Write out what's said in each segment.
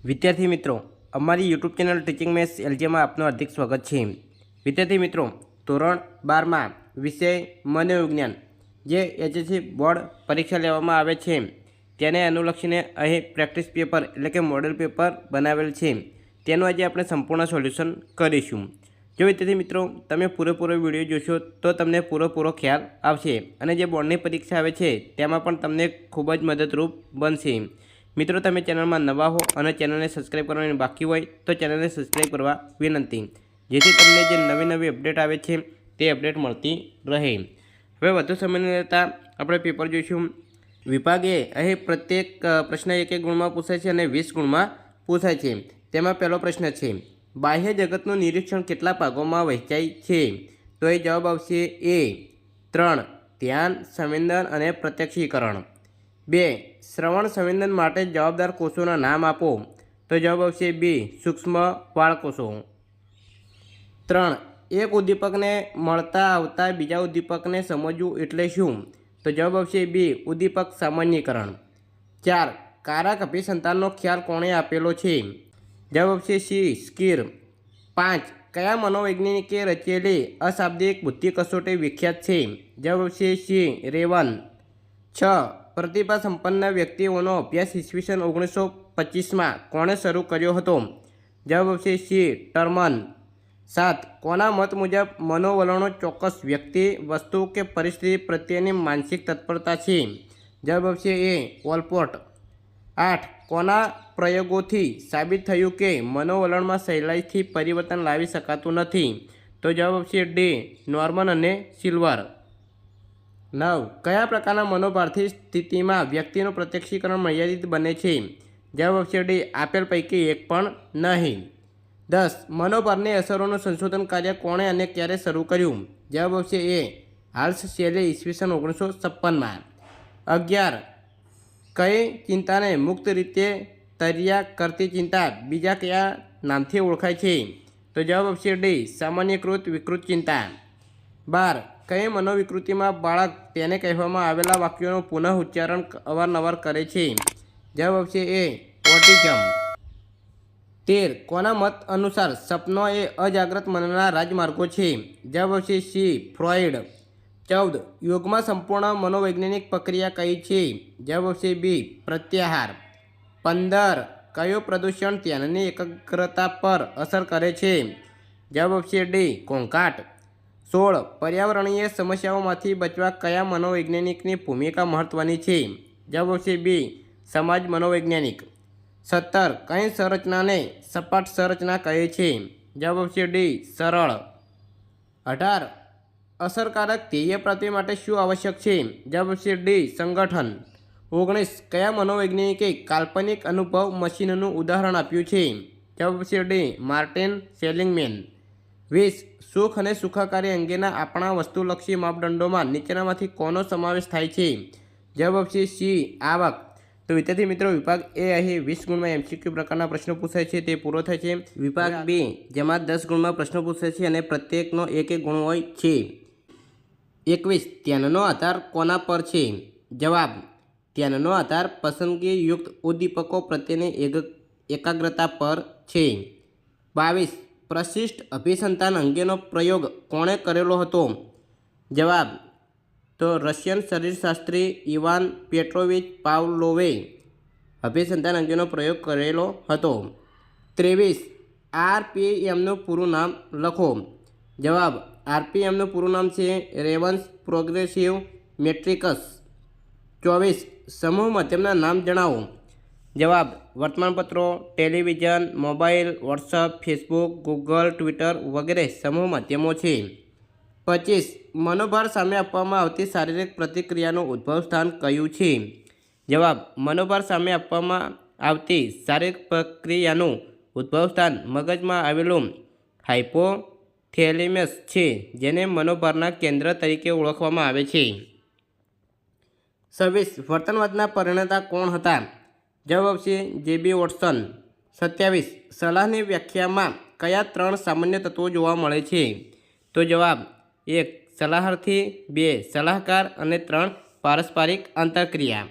વિદ્યાર્થી મિત્રો, અમારી યુટ્યુબ ચેનલ ટીચિંગ મેથ્સ એલજીમાં આપનું હાર્દિક સ્વાગત છે। વિદ્યાર્થી મિત્રો, ધોરણ 12માં વિષય મનોવિજ્ઞાન જે એચએસસી બોર્ડ પરીક્ષા લેવામાં આવે છે તેને અનુલક્ષીને અહીં પ્રેક્ટિસ પેપર એટલે કે મોડેલ પેપર બનાવેલ છે, તેનું આજે આપણે સંપૂર્ણ સોલ્યુશન કરીશું। જો વિદ્યાર્થી મિત્રો તમે પૂરેપૂરો વિડીયો જોશો તો તમને પૂરેપૂરો ખ્યાલ આવશે અને જે બોર્ડની પરીક્ષા આવે છે તેમાં પણ તમને ખૂબ જ મદદરૂપ બનશે। મિત્રો, તમે ચેનલમાં નવા હો અને ચેનલને સબસ્ક્રાઈબ કરવાની બાકી હોય તો ચેનલને સબસ્ક્રાઈબ કરવા વિનંતી, જેથી તમને જે નવી અપડેટ આવે છે તે અપડેટ મળતી રહે। હવે વધુ સમય ન લેતા આપણે પેપર જોઈશું। વિભાગ એ અહીં પ્રત્યેક પ્રશ્ન 1 ગુણમાં પૂછાય છે અને 20 ગુણમાં પૂછાય છે। તેમાં પહેલો પ્રશ્ન છે, બાહ્ય જગતનું નિરીક્ષણ કેટલા ભાગોમાં વહેંચાય છે? તો એ જવાબ આવશે એ 3 ધ્યાન, સંવેદન અને પ્રત્યક્ષીકરણ। 2 શ્રવણ સંવેદન માટે જવાબદાર કોષોના નામ આપો। તો જવાબ આવશે બી સૂક્ષ્મ વાળકોષો। 3 એક ઉદ્દીપકને મળતા આવતા બીજા ઉદ્દીપકને સમજવું એટલે શું? તો જવાબ આવશે બી ઉદ્દીપક સામાન્યીકરણ। 4 કારક અભિસંધાનનો ખ્યાલ કોણે આપેલો છે? જવાબ આવશે સી સ્કિર। 5 કયા મનોવૈજ્ઞાનિકે રચેલી અશાબ્દિક બુદ્ધિ કસોટી વિખ્યાત છે? જવાબ આવશે સી રેવન। 6 પ્રતિભા સંપન્ન વ્યક્તિઓનો અભ્યાસ ઈસવીસન 1925માં કોણે શરૂ કર્યો હતો? જવાબ આવશે સી ટર્મન। 7 કોના મત મુજબ મનોવલણો ચોક્કસ વ્યક્તિ, વસ્તુ કે પરિસ્થિતિ પ્રત્યેની માનસિક તત્પરતા છે? જવાબ આવશે એ વોલપોર્ટ। 8 કોના પ્રયોગોથી સાબિત થયું કે મનોવલણમાં સહેલાઈથી પરિવર્તન લાવી શકાતું નથી? તો જવાબ આવશે ડી નોર્મન અને સિલ્વર। 9 કયા પ્રકારના મનોભારથી સ્થિતિમાં વ્યક્તિનું પ્રત્યક્ષીકરણ મર્યાદિત બને છે? જવાબ આવશે ડી આપેલ પૈકી એક પણ નહીં। 10 મનોભારની અસરોનું સંશોધન કાર્ય કોણે અને ક્યારે શરૂ કર્યું? જવાબ આવશે એ હાલ્સ શેલે ઈસવીસન 1956માં। 11 કઈ ચિંતાને મુક્ત રીતે તર્યા કરતી ચિંતા બીજા કયા નામથી ઓળખાય છે? તો જવાબ આવશે ડી સામાન્યકૃત વિકૃત ચિંતા। 12 કઈ મનોવિકૃતિમાં બાળક તેને કહેવામાં આવેલા વાક્યોનું પુનઃ ઉચ્ચારણ અવારનવાર કરે છે? જવાબ આવશે એ ઓટિઝમ। 13 કોના મત અનુસાર સપનો એ અજાગ્રત મનના રાજમાર્ગો છે? જવાબ આવશે સી ફ્રોઇડ। 14 યોગમાં સંપૂર્ણ મનોવૈજ્ઞાનિક પ્રક્રિયા કઈ છે? જવાબ આવશે બી પ્રત્યાહાર। 15 કયું પ્રદૂષણ ધ્યાનની એકાગ્રતા પર અસર કરે છે? જવાબ આવશે ડી ઘોંઘાટ। 16 પર્યાવરણીય સમસ્યાઓમાંથી બચવા કયા મનોવૈજ્ઞાનિકની ભૂમિકા મહત્વની છે? જવાબ આવશે બી સમાજ મનોવૈજ્ઞાનિક। 17 કઈ સંરચનાને સપાટ સંરચના કહે છે? જવાબ આવશે ડી સરળ। 18 અસરકારક ધ્યેય પ્રાપ્તિ માટે શું આવશ્યક છે? જવાબ આવશે ડી સંગઠન। 19 કયા મનોવૈજ્ઞાનિકે કાલ્પનિક અનુભવ મશીનનું ઉદાહરણ આપ્યું છે? જવાબ આવશે ડી માર્ટિન સેલિંગમેન। 20 સુખ અને સુખાકારી અંગેના આપણા વસ્તુલક્ષી માપદંડોમાં નીચેનામાંથી કોનો સમાવેશ થાય છે? જવાબ આવશે સી આવક। તો વિદ્યાર્થી મિત્રો, વિભાગ એ અહીં 20 ગુણમાં એમસીક્યુ પ્રકારના પ્રશ્નો પૂછાય છે તે પૂરો થાય છે। વિભાગ બી જેમાં 10 ગુણમાં પ્રશ્નો પૂછાય છે અને પ્રત્યેકનો 1 ગુણ હોય છે। 21 ધ્યાનનો આધાર કોના પર છે? જવાબ ધ્યાનનો આધાર પસંદગીયુક્ત ઉદ્દીપકો પ્રત્યેની એકાગ્રતા પર છે। 22 પ્રશિષ્ટ અભિસંધાન અંગેનો પ્રયોગ કોણે કરેલો હતો? જવાબ તો રશિયન શરીરશાસ્ત્રી ઇવાન પેટ્રોવિચ પાવલોવે અભિસંધાન અંગેનો પ્રયોગ કરેલો હતો। 23 આરપીએમનું પૂરું નામ લખો। જવાબ આરપીએમનું પૂરું નામ છે રેવન્સ પ્રોગ્રેસિવ મેટ્રિક્સ। 24 સમૂહ માધ્યમના નામ જણાવો। જવાબ વર્તમાનપત્રો, television, mobile, WhatsApp, Facebook, Google, Twitter વગેરે સમૂહ માધ્યમો છે। 25 મનોભાર સામે આપવામાં આવતી શારીરિક પ્રતિક્રિયાનું ઉદ્ભવ સ્થાન કયું છે? જવાબ મનોભાર સામે આપવામાં આવતી શારીરિક પ્રક્રિયાનું ઉદ્ભવ સ્થાન મગજમાં આવેલું હાઇપોથેલેમસ છે, જેને મનોભારના કેન્દ્ર તરીકે ઓળખવામાં આવે છે। 26 વર્તનવાદના પ્રણેતા કોણ હતા? જવાબ આવશે જેબી વોટસન। 27 સલાહની વ્યાખ્યામાં કયા 3 સામાન્ય તત્વો જોવા મળે છે? તો જવાબ 1 સલાહાર્થી, 2 સલાહકાર અને 3 પારસ્પરિક આંતરક્રિયા।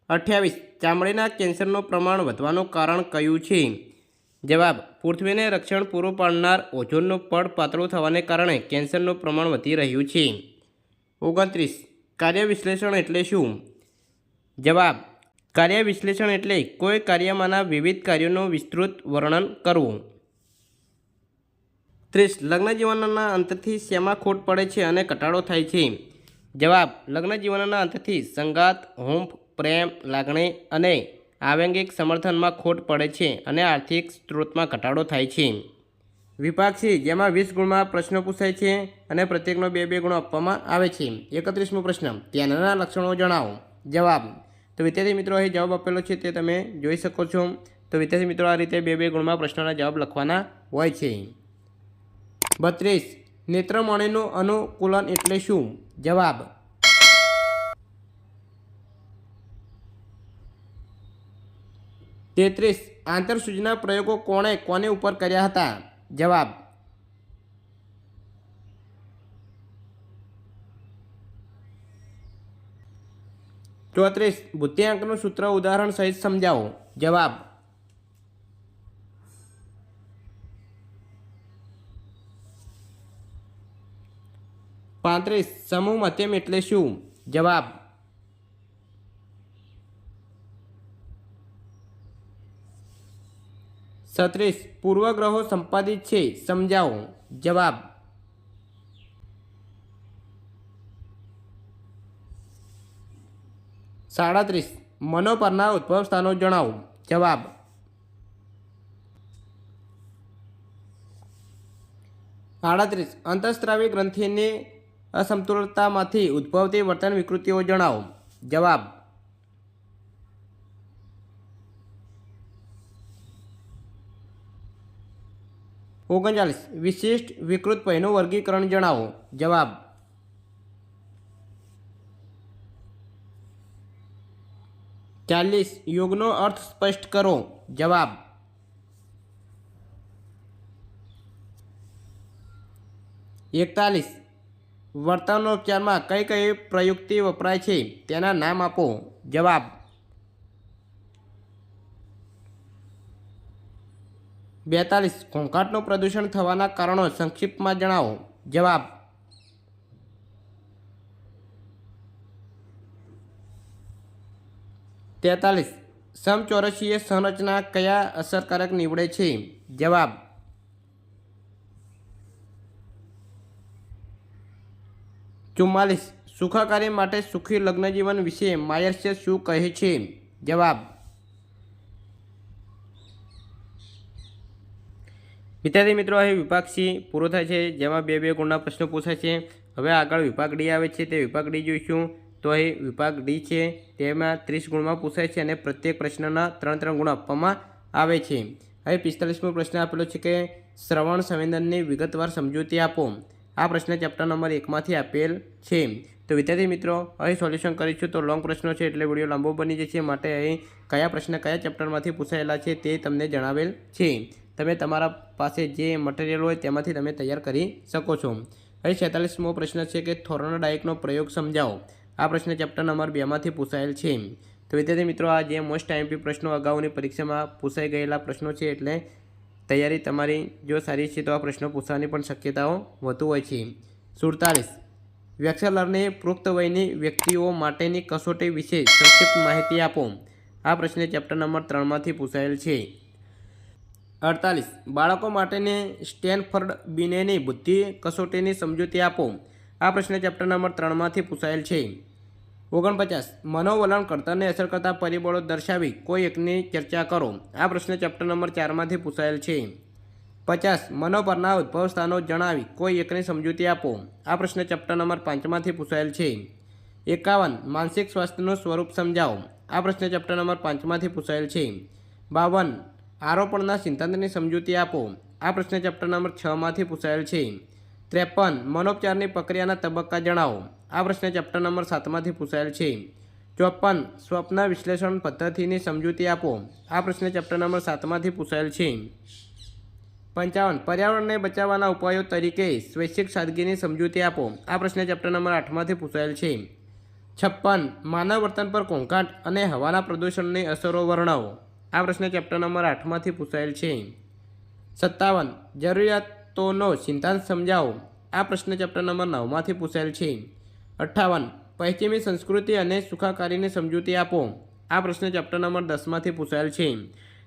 28 ચામડીના કેન્સરનું પ્રમાણ વધવાનું કારણ કયું છે? જવાબ પૃથ્વીને રક્ષણ પૂરું પાડનાર ઓઝોનનું પડ પાતળું થવાને કારણે કેન્સરનું પ્રમાણ વધી રહ્યું છે. 29 કાર્ય વિશ્લેષણ એટલે શું? જવાબ કાર્ય વિશ્લેષણ એટલે કોઈ કાર્યમાંના વિવિધ કાર્યોનું વિસ્તૃત વર્ણન કરવું. 30 લગ્ન જીવનના અંતથી શેમાં ખોટ પડે છે અને ઘટાડો થાય છે? જવાબ લગ્ન જીવનના અંતથી સંગાત, હૂંફ, પ્રેમ, લાગણી અને આવેગિક સમર્થનમાં ખોટ પડે છે અને આર્થિક સ્ત્રોતમાં ઘટાડો થાય છે. વિભાગ સી જેમાં 20 ગુણમાં પ્રશ્નો પૂછાય છે અને પ્રત્યેકનો 2-2 ગુણો આપવામાં આવે છે. 31મો પ્રશ્ન ધ્યાનના લક્ષણો જણાવો. જવાબ તો વિદ્યાર્થી મિત્રો અહીં જવાબ આપેલો છે તે તમે જોઈ શકો છો. તો વિદ્યાર્થી મિત્રો આ રીતે 2-2 ગુણમાં પ્રશ્નોના જવાબ લખવાના હોય છે. 32 નેત્રમણીનું અનુકૂલન એટલે શું? જવાબ 33 આંતરસૂચના પ્રયોગો કોણે કોને ઉપર કર્યા હતા? જવાબ 34 બુદ્ધિઆંકનું સૂત્ર ઉદાહરણ સહિત સમજાવો. જવાબ 35 સમૂહ મધ્યમ એટલે શું? જવાબ 36 પૂર્વગ્રહો સંપાદિત છે સમજાવો. જવાબ 37 મનો પરના ઉદ્ભવ સ્થાનો જણાવો. જવાબ 38 અંતઃસ્ત્રાવી ગ્રંથિની અસમતુલતામાંથી ઉદ્ભવતી વર્તન વિકૃતિઓ જણાવો. જવાબ 39 વિશિષ્ટ વિકૃત ભયનું વર્ગીકરણ જણાવો. જવાબ 40 યોગનો અર્થ સ્પષ્ટ કરો. જવાબ 41 વર્તનોપચારમાં કઈ કઈ પ્રયુક્તિ વપરાય છે તેના નામ આપો. જવાબ 42 ઘોંઘાટનું પ્રદૂષણ થવાના કારણો સંક્ષિપ્તમાં જણાવો. જવાબ 43 સમચોરસીય સંરચના કયા અસરકારક નીવડે છે? જવાબ 44 સુખાકારી માટે સુખી લગ્નજીવન વિશે માયર્સે શું કહે છે? જવાબ વિદ્યાર્થી મિત્રો અહીં વિભાગ સી પૂરો થાય છે જેમાં 2-2 ગુણના પ્રશ્નો પૂછાય છે. હવે આગળ વિભાગ ડી આવે છે તે વિભાગ ડી જોઈશું. તો અહીં વિભાગ ડી છે તેમાં 30 ગુણમાં પૂછાય છે અને પ્રત્યેક પ્રશ્નના 3-3 ગુણ આપવામાં આવે છે. હવે 45મો પ્રશ્ન આપેલો છે કે શ્રવણ સંવેદનની વિગતવાર સમજૂતી આપો. આ પ્રશ્ન ચેપ્ટર નંબર 1માંથી આપેલ છે. તો વિદ્યાર્થી મિત્રો અહીં સોલ્યુશન કરીશું તો લોંગ પ્રશ્નો છે એટલે વિડીયો લાંબો બની જશે, માટે અહીં કયા પ્રશ્ન કયા ચેપ્ટરમાંથી પૂછાયેલા છે તે તમને જણાવેલ છે. તમે તમારા પાસે જે મટીરિયલ હોય તેમાંથી તમે તૈયાર કરી શકો છો. અહીં 46મો પ્રશ્ન છે કે થોર્નડાઇકનો પ્રયોગ સમજાવો. આ પ્રશ્ન ચેપ્ટર નંબર 2માંથી પૂછાયેલ છે. તો વિદ્યાર્થી મિત્રો આ જે મોસ્ટ આઈએમપી પ્રશ્નો અગાઉની પરીક્ષામાં પૂછાઈ ગયેલા પ્રશ્નો છે એટલે તૈયારી તમારી જો સારી છે તો આ પ્રશ્નો પૂછવાની પણ શક્યતાઓ વધુ હોય છે. 47 વેક્સલરની પુખ્ત વયની વ્યક્તિઓ માટેની કસોટી વિશે સંક્ષિપ્ત માહિતી આપો. આ પ્રશ્ન ચેપ્ટર નંબર 3માંથી પૂછાયેલ છે. 48 બાળકો માટેની સ્ટેનફર્ડ બિનેની બુદ્ધિ કસોટીની સમજૂતી આપો. આ પ્રશ્ન ચેપ્ટર નંબર 3માંથી પૂછાયેલ છે. 49 મનોવલણ ઘડતરને અસર કરતા પરિબળો દર્શાવી કોઈ એકની ચર્ચા કરો. આ પ્રશ્ન ચેપ્ટર નંબર 4માંથી પૂછાયેલ છે. 50 મનો પરના ઉદ્ભવ સ્થાનો જણાવી કોઈ એકની સમજૂતી આપો. આ પ્રશ્ન ચેપ્ટર નંબર 5માંથી પૂછાયેલ છે. 51 માનસિક સ્વાસ્થ્યનું સ્વરૂપ સમજાવો. આ પ્રશ્ન ચેપ્ટર નંબર 5માંથી પૂછાયેલ છે. 52 આરોપણના સિદ્ધાંતની સમજૂતી આપો. આ પ્રશ્ન ચેપ્ટર નંબર 6માંથી પૂછાયેલ છે. 53 મનોપચારની પ્રક્રિયાના તબક્કા જણાવો. આ પ્રશ્ન ચેપ્ટર નંબર 7માંથી પૂછાયેલ છે. 54 સ્વપ્ન વિશ્લેષણ પદ્ધતિની સમજૂતી આપો. આ પ્રશ્ન ચેપ્ટર નંબર 7માંથી પૂછાયેલ છે. 55 પર્યાવરણને બચાવવાના ઉપાયો તરીકે સ્વૈચ્છિક સાદગીની સમજૂતી આપો. આ પ્રશ્ન ચેપ્ટર નંબર 8માંથી પૂછાયેલ છે. 56 માનવ વર્તન પર ઘોંઘાટ અને હવાના પ્રદૂષણની અસરો વર્ણવો. આ પ્રશ્ન ચેપ્ટર નંબર 8માંથી પૂછાયેલ છે. 57 જરૂરિયાતોનો સિદ્ધાંત સમજાવો. આ પ્રશ્ન ચેપ્ટર નંબર 9માંથી પૂછાયેલ છે. 58 પશ્ચિમી સંસ્કૃતિ અને સુખાકારીની સમજૂતી આપો. આ પ્રશ્ન ચેપ્ટર નંબર 10માંથી પૂછાયેલ છે.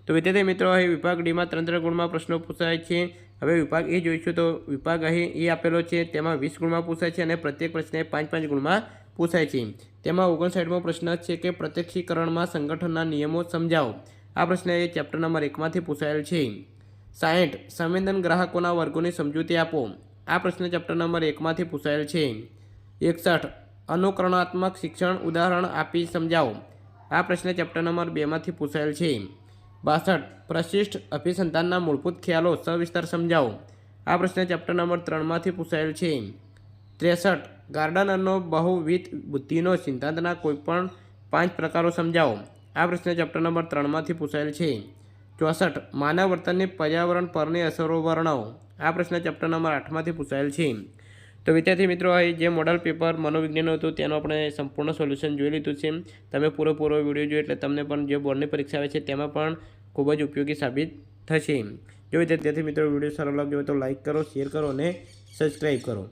તો વિદ્યાર્થી મિત્રો, અહીં વિભાગ ડીમાં 3 ગુણમાં પ્રશ્નો પૂછાય છે. હવે વિભાગ એ જોઈશું તો વિભાગ અહીં એ આપેલો છે, તેમાં 20 ગુણમાં પૂછાય છે અને પ્રત્યેક પ્રશ્ન 5-5 ગુણમાં પૂછાય છે. તેમાં 59મો પ્રશ્ન છે કે પ્રત્યક્ષીકરણમાં સંગઠનના નિયમો સમજાવો. આ પ્રશ્ન એ ચેપ્ટર નંબર 1માંથી પૂછાયેલ છે. 60 સંવેદન ગ્રાહકોના વર્ગોની સમજૂતી આપો. આ પ્રશ્ન ચેપ્ટર નંબર 1માંથી પૂછાયેલ છે. 61 અનુકરણાત્મક શિક્ષણ ઉદાહરણ આપી સમજાવો. આ પ્રશ્ન ચેપ્ટર નંબર 2માંથી પૂછાયેલ છે. 62 પ્રશિષ્ટ અભિસંધાનના મૂળભૂત ખ્યાલો સવિસ્તાર સમજાવો. આ પ્રશ્ન ચેપ્ટર નંબર 3માંથી પૂછાયેલ છે. 63 ગાર્ડનરનો બહુવિધ બુદ્ધિનો સિદ્ધાંતના કોઈપણ 5 પ્રકારો સમજાવો. આ પ્રશ્ન ચેપ્ટર નંબર 3માંથી પૂછાયેલ છે. 64 માનવ વર્તનની પર્યાવરણ પરની અસરો વર્ણવો. આ પ્રશ્ન ચેપ્ટર નંબર 8માંથી પૂછાયેલ છે. તો વિદ્યાર્થી મિત્રો, અહીં જે મોડલ પેપર મનોવિજ્ઞાનનું હતું તેનું આપણે સંપૂર્ણ સોલ્યુશન જોઈ લીધું છે. તમે પૂરો વિડીયો જોયો એટલે તમને પણ જે બોર્ડની પરીક્ષા આવે છે તેમાં પણ ખૂબ જ ઉપયોગી સાબિત થશે. જો વિદ્યાર્થી મિત્રો વિડીયો સારો લાગ્યો હોય તો લાઇક કરો, શેર કરો અને સબસ્ક્રાઈબ કરો.